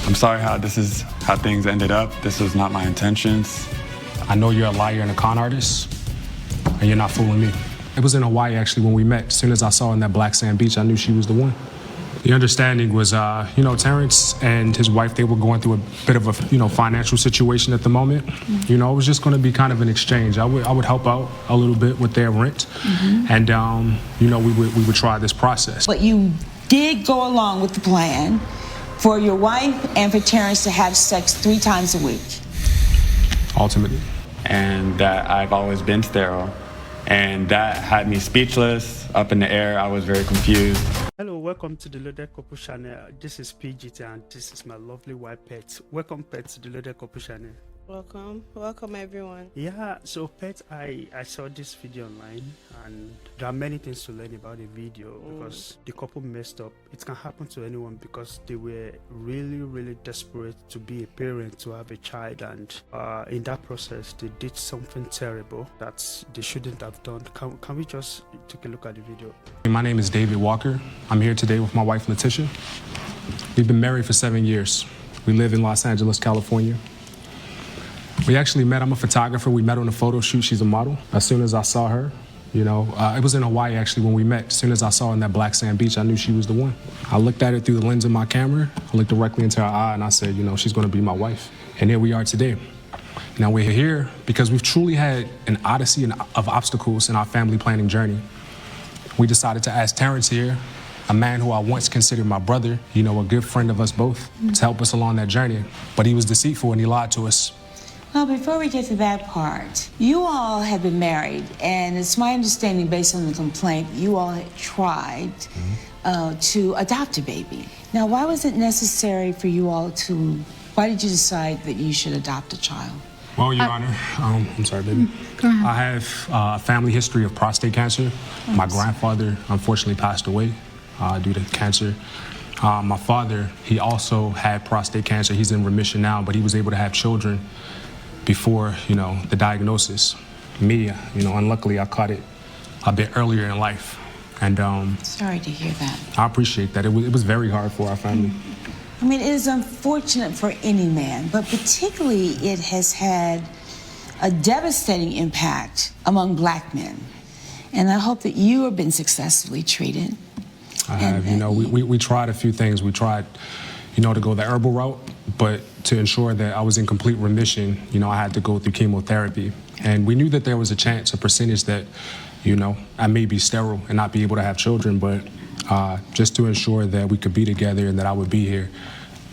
I'm sorry how things ended up. This was not my intentions. I know you're a liar and a con artist, and you're not fooling me. It was in Hawaii, actually, when we met. As soon as I saw her in that black sand beach, I knew she was the one. The understanding was, Terrence and his wife, they were going through a bit of a, financial situation at the moment. Mm-hmm. It was just going to be kind of an exchange. I would help out a little bit with their rent, mm-hmm. and, we would try this process. But you did go along with the plan for your wife and for Terrence to have sex 3 times a week. Ultimately. And that I've always been sterile. And that had me speechless, up in the air. I was very confused. Hello, welcome to the Loaded Couple channel. This is PGT and this is my lovely wife Pet. Welcome Pet to the Loaded Couple channel. Welcome everyone. Yeah, so Pet, I saw this video online and there are many things to learn about the video because the couple messed up. It can happen to anyone because they were really desperate to be a parent, to have a child, and in that process they did something terrible that they shouldn't have done. Can we just take a look at the video? My name is David Walker. I'm here today with my wife Letitia. We've been married for 7 years. We live in Los Angeles, California. We actually met. I'm a photographer. We met on a photo shoot. She's a model. As soon as I saw her, it was in Hawaii actually when we met. As soon as I saw her in that black sand beach, I knew she was the one. I looked at her through the lens of my camera. I looked directly into her eye and I said, she's going to be my wife. And here we are today. Now we're here because we've truly had an odyssey of obstacles in our family planning journey. We decided to ask Terrence here, a man who I once considered my brother, a good friend of us both, to help us along that journey. But he was deceitful and he lied to us. Well, before we get to that part, you all have been married, and it's my understanding, based on the complaint, you all had tried to adopt a baby. Now, why was it necessary for you all why did you decide that you should adopt a child? Well, Your Honor, I'm sorry, baby. Go ahead. I have a family history of prostate cancer. My grandfather unfortunately passed away due to cancer. My father, he also had prostate cancer. He's in remission now, but he was able to have children before, the diagnosis. Me, unluckily I caught it a bit earlier in life. And sorry to hear that. I appreciate that. It was very hard for our family. I mean, it is unfortunate for any man, but particularly it has had a devastating impact among black men. And I hope that you have been successfully treated. I have, we tried a few things. We tried, to go the herbal route, but to ensure that I was in complete remission, I had to go through chemotherapy. And we knew that there was a percentage that, I may be sterile and not be able to have children, but just to ensure that we could be together and that I would be here,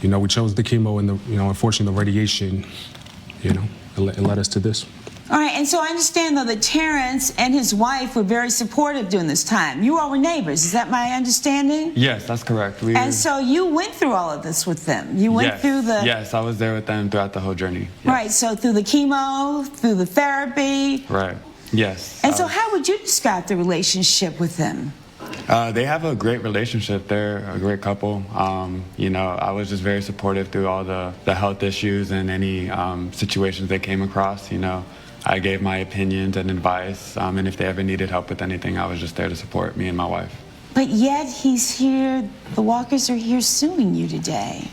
we chose the chemo and unfortunately the radiation, it led us to this. All right, and so I understand, though, that Terrence and his wife were very supportive during this time. You all were neighbors, is that my understanding? Yes, that's correct. And so you went through all of this with them? You went through the... Yes, I was there with them throughout the whole journey. Yes. Right, so through the chemo, through the therapy. Right, yes. And so how would you describe the relationship with them? They have a great relationship. They're a great couple. I was just very supportive through all the health issues and any situations they came across, I gave my opinions and advice, and if they ever needed help with anything, I was just there to support me and my wife. But yet he's here, the Walkers are here suing you today.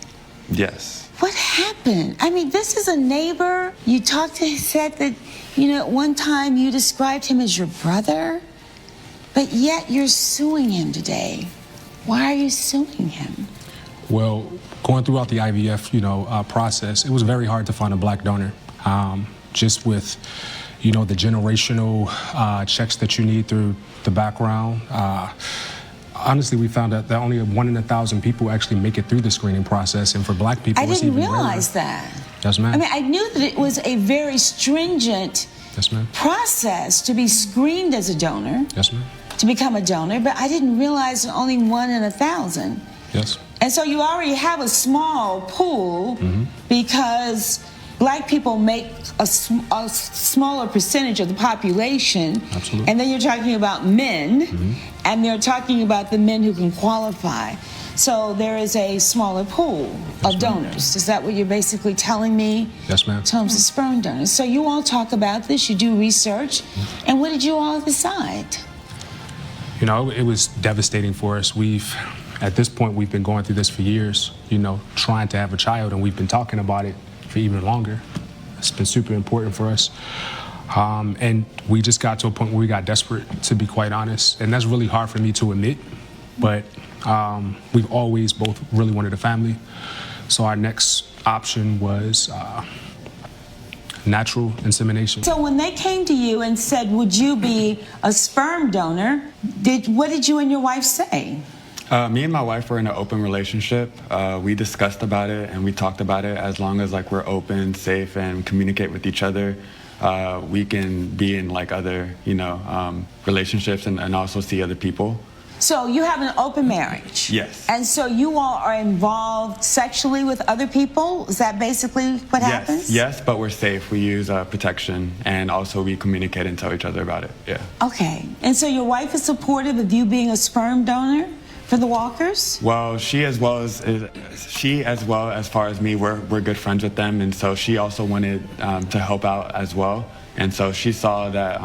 Yes. What happened? I mean, this is a neighbor. You said that, at one time you described him as your brother, but yet you're suing him today. Why are you suing him? Well, going throughout the IVF, process, it was very hard to find a black donor. Just with, the generational checks that you need through the background. Honestly, we found out that only 1 in 1,000 people actually make it through the screening process, and for black people, it's even rarer. I didn't realize that. Yes, ma'am. I mean, I knew that it was a very stringent process to be screened as a donor. Yes, ma'am. To become a donor, but I didn't realize that only 1 in 1,000. Yes. And so you already have a small pool because black people make a smaller percentage of the population. Absolutely. And then you're talking about men, and they're talking about the men who can qualify. So there is a smaller pool of donors. Is that what you're basically telling me? Yes, ma'am. In terms of sperm donors. So you all talk about this, you do research, and what did you all decide? It was devastating for us. We've At this point, we've been going through this for years, trying to have a child, and we've been talking about it for even longer. It's been super important for us. And we just got to a point where we got desperate, to be quite honest. And that's really hard for me to admit, but we've always both really wanted a family. So our next option was natural insemination. So when they came to you and said, would you be a sperm donor, what did you and your wife say? Me and my wife were in an open relationship. We discussed about it and we talked about it. As long as we're open, safe, and communicate with each other, we can be in other relationships and also see other people. So you have an open marriage? Yes. And so you all are involved sexually with other people? Is that basically what happens? Yes, but we're safe. We use protection, and also we communicate and tell each other about it. Yeah. Okay. And so your wife is supportive of you being a sperm donor for the Walkers? Well, she as well as far as me, we're good friends with them, and so she also wanted to help out as well. And so she saw that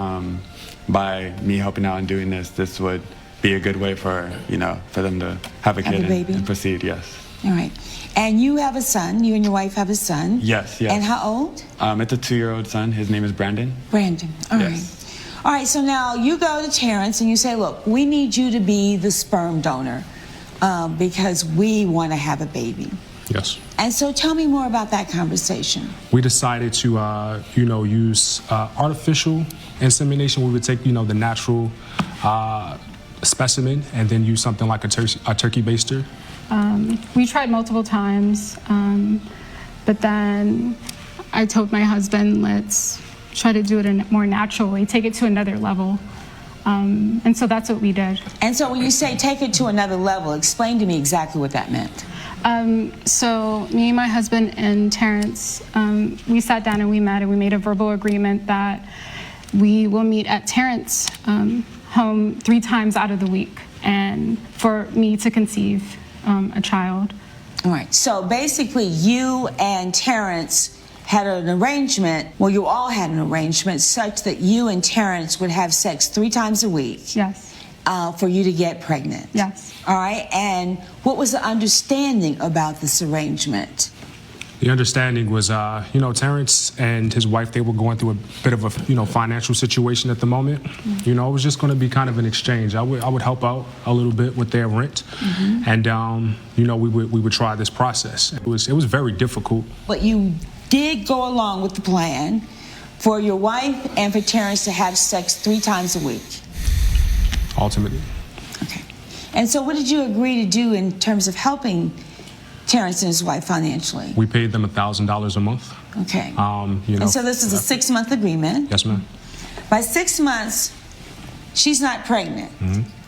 by me helping out and doing this would be a good way for them to have a kid and proceed. Yes. All right. And you have a son. You and your wife have a son. Yes. And how old? It's a 2-year-old son. His name is Brandon. Brandon. All right. All right. So now you go to Terrence and you say, look, we need you to be the sperm donor because we want to have a baby. Yes. And so tell me more about that conversation. We decided to, use artificial insemination. We would take, the natural specimen and then use something like a turkey baster. We tried multiple times, but then I told my husband, let's try to do it more naturally, take it to another level. And so that's what we did. And so when you say take it to another level, explain to me exactly what that meant. So me and my husband and Terrence, we sat down and we met and we made a verbal agreement that we will meet at Terrence's home 3 times out of the week, and for me to conceive a child. All right. So basically, you and Terrence had an arrangement. Well, you all had an arrangement such that you and Terrence would have sex 3 times a week. Yes. For you to get pregnant. Yes. All right. And what was the understanding about this arrangement? The understanding was, Terrence and his wife, they were going through a bit of a, financial situation at the moment. It was just going to be kind of an exchange. I would help out a little bit with their rent, and we would try this process. It was very difficult. But you did go along with the plan for your wife and for Terrence to have sex 3 times a week. Ultimately. Okay. And so, what did you agree to do in terms of helping Terrence and his wife financially? We paid them $1,000 a month. Okay. And so this is a 6-month agreement. Yes, ma'am. By 6 months, she's not pregnant.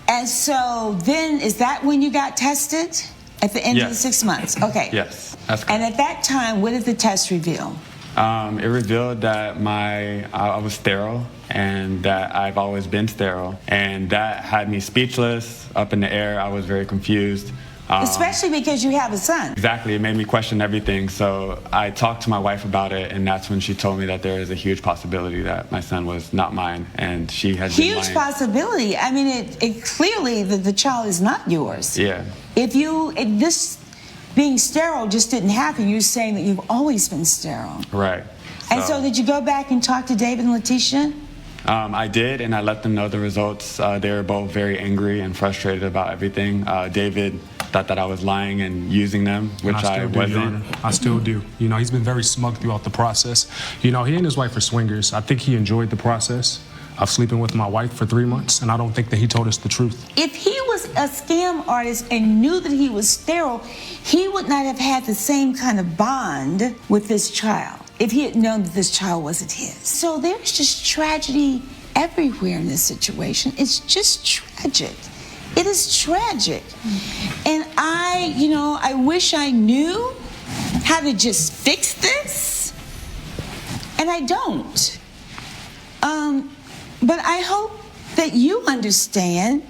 And so then, is that when you got tested? At the end of the 6 months? Okay. Yes, that's correct. And at that time, what did the test reveal? It revealed that I was sterile and that I've always been sterile. And that had me speechless, up in the air. I was very confused. Especially because you have a son. Exactly. It made me question everything. So I talked to my wife about it, and that's when she told me that there is a huge possibility that my son was not mine, and she has been lying. Huge possibility. I mean, it clearly the child is not yours. Yeah. If this being sterile just didn't happen, you're saying that you've always been sterile. Right. And so did you go back and talk to David and Letitia? I did, and I let them know the results. They were both very angry and frustrated about everything. David thought that I was lying and using them, which I wasn't. I still do. He's been very smug throughout the process. He and his wife are swingers. I think he enjoyed the process of sleeping with my wife for 3 months, and I don't think that he told us the truth. If he was a scam artist and knew that he was sterile, he would not have had the same kind of bond with this child if he had known that this child wasn't his. So there's just tragedy everywhere in this situation. It's just tragic. It is tragic. And I wish I knew how to just fix this, and I don't. But I hope that you understand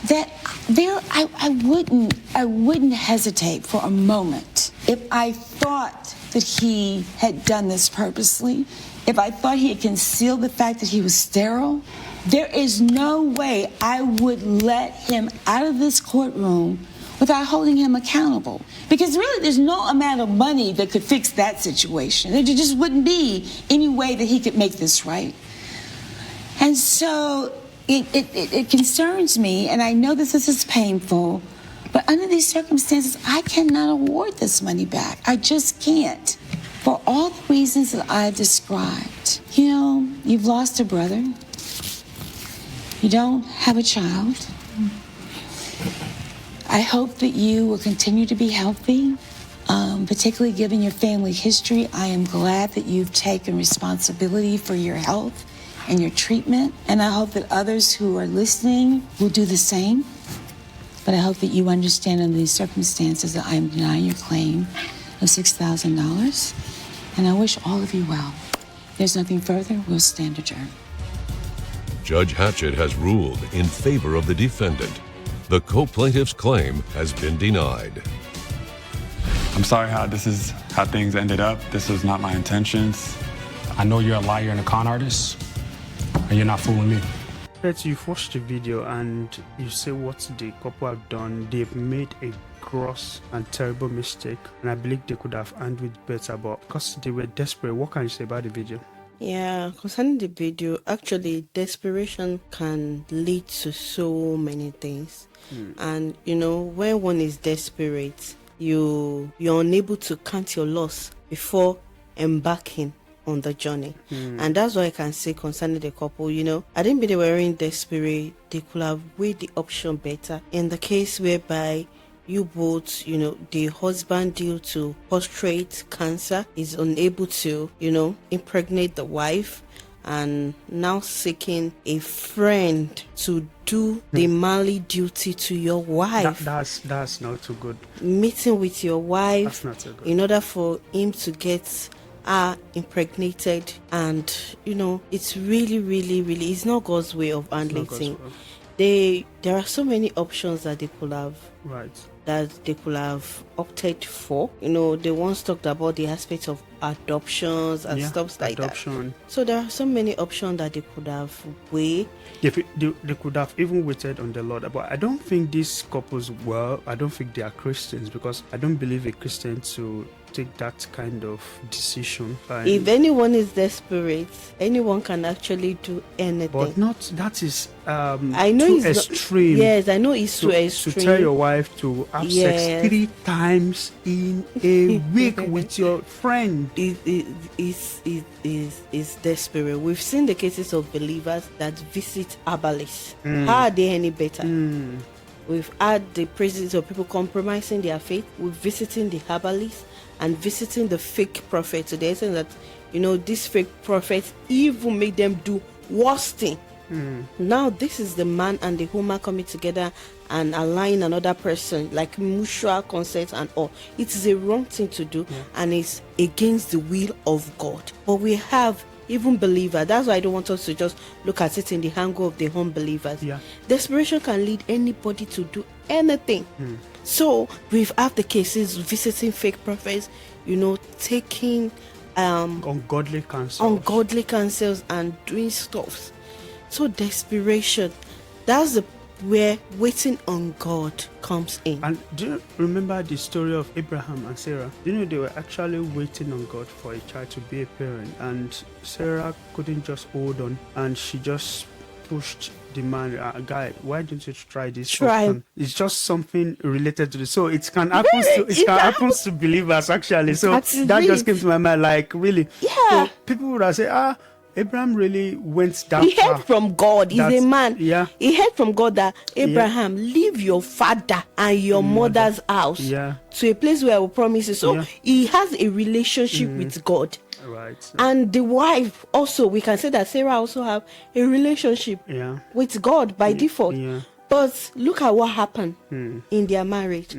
that I wouldn't hesitate for a moment if I thought that he had done this purposely, if I thought he had concealed the fact that he was sterile. There is no way I would let him out of this courtroom without holding him accountable. Because really, there's no amount of money that could fix that situation. There just wouldn't be any way that he could make this right. And so it concerns me, and I know that this is painful, but under these circumstances, I cannot award this money back. I just can't. For all the reasons that I've described. You know, you've lost a brother. You don't have a child. I hope that you will continue to be healthy, particularly given your family history. I am glad that you've taken responsibility for your health and your treatment, and I hope that others who are listening will do the same. But I hope that you understand under these circumstances that I am denying your claim of $6,000, and I wish all of you well. If there's nothing further, we'll stand adjourned. Judge Hatchett has ruled in favor of the defendant. The co-plaintiff's claim has been denied. I'm sorry how things ended up. This was not my intentions. I know you're a liar and a con artist, and you're not fooling me. But you've watched the video and you say what the couple have done. They've made a gross and terrible mistake, and I believe they could have handled it better, but because they were desperate. What can you say about the video? Yeah, concerning the video, actually, desperation can lead to so many things. And, you know, when one is desperate, you're unable to count your loss before embarking on the journey. And that's what I can say concerning the couple. You know, I didn't believe they were in desperate. They could have weighed the option better. In the case whereby you both, you know, the husband due to prostate cancer is unable to, you know, impregnate the wife, and now seeking a friend to do the manly duty to your wife. That's not too good. Meeting with your wife That's not too good. in order for him to get her impregnated, and you know, it's really, it's not God's way of handling things. There are so many options that they could have opted for. You know, they once talked about the aspect of adoptions and stuff like adoption. that. So there are so many options that they could have weighed. They could have even waited on the Lord. But I don't think these couples I don't think they are Christians, because I don't believe a Christian to take that kind of decision. If anyone is desperate, anyone can actually do anything. But that is I know too it's extreme. Yes, I know it's too extreme. To tell your wife to have sex 3 times in a week with your friend. Is desperate. We've seen the cases of believers that visit herbalists. How are they any better? We've had the praises of people compromising their faith. We're visiting the herbalists and visiting the fake prophet. So they're saying that, you know, this fake prophet even made them do worse thing. Now this is the man and the woman coming together and aligning another person, like mutual consent and all. It is a wrong thing to do, and it's against the will of God. But we have even believers. That's why I don't want us to just look at it in the angle of the unbelievers. Desperation can lead anybody to do anything. So we've had the cases visiting fake prophets, you know, taking ungodly counsels and doing stuff. So desperation, that's where waiting on God comes in. And do you remember the story of Abraham and Sarah? You know, they were actually waiting on God for a child to be a parent, and Sarah couldn't just hold on, and she just pushed the man, guy, why don't you try this? It's just something related to this. So it can happen to believers actually. So that just came to my mind, like, really. So people would have said, Abraham really went that far. He heard from God. He's a man. He heard from God that Abraham, leave your father and your mother's house to a place where I will promise you. So he has a relationship with God. Right. And the wife also, we can say that Sarah also have a relationship with God by default. But look at what happened in their marriage.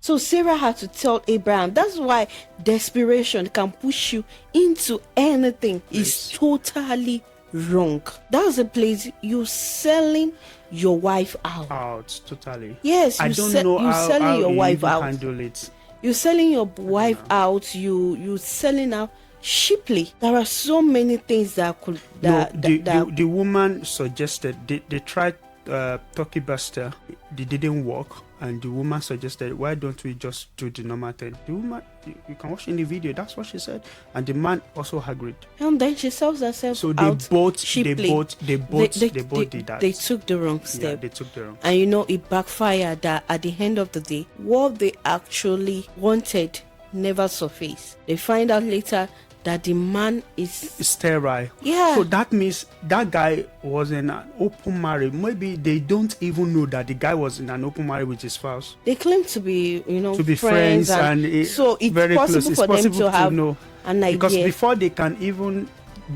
So Sarah had to tell Abraham. That's why desperation can push you into anything. It's totally wrong. That's a place you're selling your wife out. Totally. Yes, I don't know how selling your wife out. Handle it. You're selling your wife out. You selling out cheaply. There are so many things that could. The woman suggested they tried turkey buster. They didn't work. and the woman suggested, why don't we just do the normal thing? The woman, you can watch in the video, that's what she said, and the man also agreed. And then she sells herself So out they both cheaply. did that. They took the wrong Yeah, step. they took the wrong. And you know, it backfired. That at the end of the day, what they actually wanted never surfaced. They find out later that the man is Sterile. Yeah. So that means that guy was in an open marriage. Maybe they don't even know that the guy was in an open marriage with his spouse. they claim to be, you know, To be friends and so it's very possible close. It's for them possible to have know. an idea. Because before they can even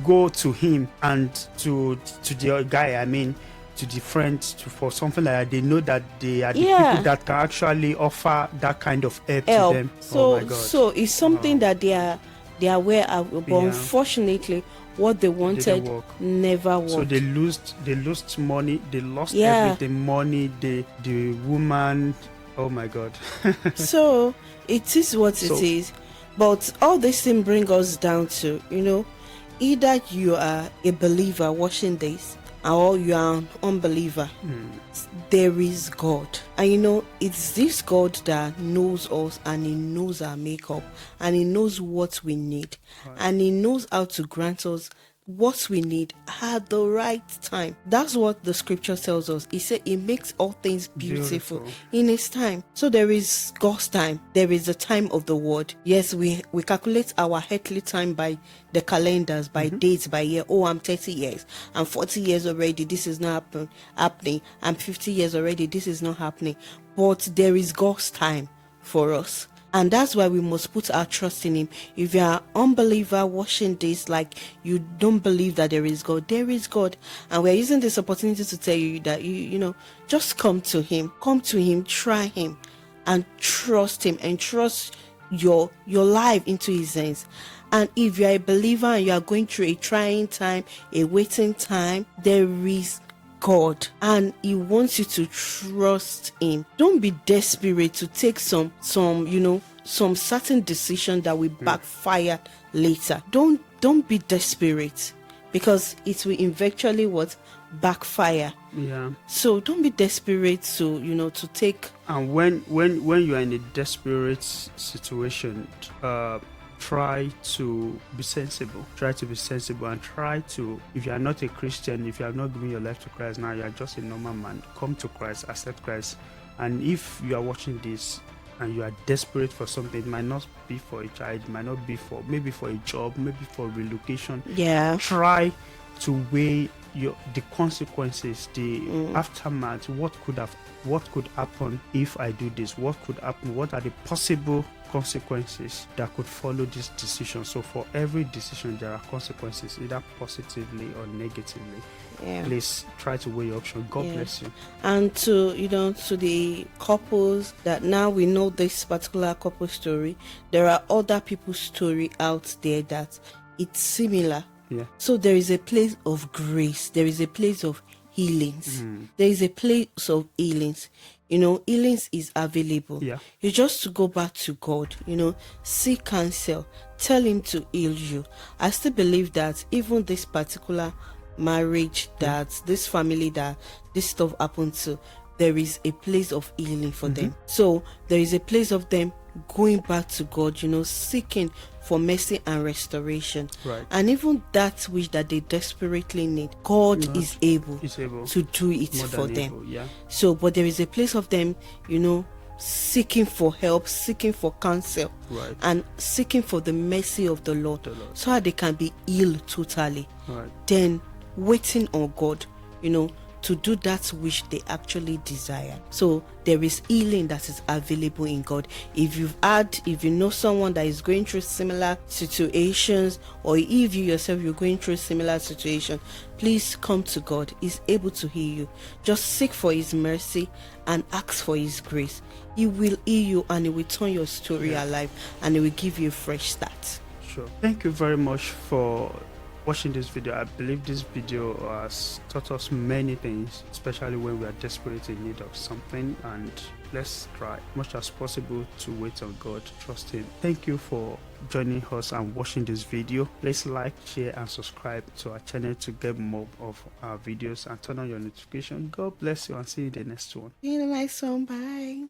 go to him and to the guy, I mean, to the friends for something like that, they know that they are the people that can actually offer that kind of help to them. So, oh my God. so it's something that they are aware of, but Yeah. unfortunately, what they wanted work. never worked. So they lost money, they lost Yeah. everything, money, the woman. Oh my God. So it is what it is. But all this thing bring us down to, you know, either you are a believer watching this or you are an unbeliever. There is God. And you know, it's this God that knows us, and He knows our makeup, and He knows what we need, and He knows how to grant us what we need at the right time. That's what the scripture tells us. He said He makes all things beautiful in His time. So there is God's time. There is the time of the word. Yes, we calculate our earthly time by the calendars, by dates, by year. Oh, I'm 30 years. I'm 40 years already. This is not happening. I'm 50 years already. This is not happening. But there is God's time for us. And that's why we must put our trust in Him. If you are an unbeliever watching this, like you don't believe that there is God, there is God. And we're using this opportunity to tell you that, you know, just come to Him. Come to Him, try Him, and trust Him, and trust your life into His hands. And if you are a believer and you are going through a trying time, a waiting time, there is God, and He wants you to trust Him. Don't be desperate to take some certain decision that will backfire later. Don't be desperate, because it will eventually backfire. Yeah. So don't be desperate to take. And when you are in a desperate situation, try to be sensible. Try to be sensible, and try to, if you are not a Christian, if you have not given your life to Christ now, you are just a normal man, come to Christ, accept Christ. And if you are watching this and you are desperate for something, it might not be for a child, it might not be maybe for a job, maybe for relocation. Yeah. Try to weigh the consequences, the aftermath. What could happen if I do this? What could happen? What are the possible consequences that could follow this decision? So for every decision there are consequences, either positively or negatively. Yeah. Please try to weigh your option. God bless you. And to the couples that now we know this particular couple story, there are other people's story out there that it's similar. Yeah. So there is a place of grace. There is a place of healings. There is a place of healings. You know, healings is available. Yeah. You just to go back to God, seek counsel, tell Him to heal you. I still believe that even this particular marriage, that this family that this stuff happened to, there is a place of healing for them. So there is a place of them going back to God, seeking for mercy and restoration. Right. And even that which that they desperately need, God is able to do it for them. Yeah. So, but there is a place of them, seeking for help, seeking for counsel, Right. and seeking for the mercy of the Lord, so that they can be healed totally. Right. Then waiting on God, to do that which they actually desire. So there is healing that is available in God. If you know someone that is going through similar situations, or if you yourself you're going through similar situation, please come to God. He's able to heal you. Just seek for His mercy and ask for His grace. He will heal you, and He will turn your story alive, and He will give you a fresh start. Sure. Thank you very much for watching this video. I believe this video has taught us many things, especially when we are desperately in need of something. And let's try much as possible to wait on God, trust Him. Thank you for joining us and watching this video. Please like, share, and subscribe to our channel to get more of our videos, and turn on your notification. God bless you, and see you in the next one. See you in the next one. Bye.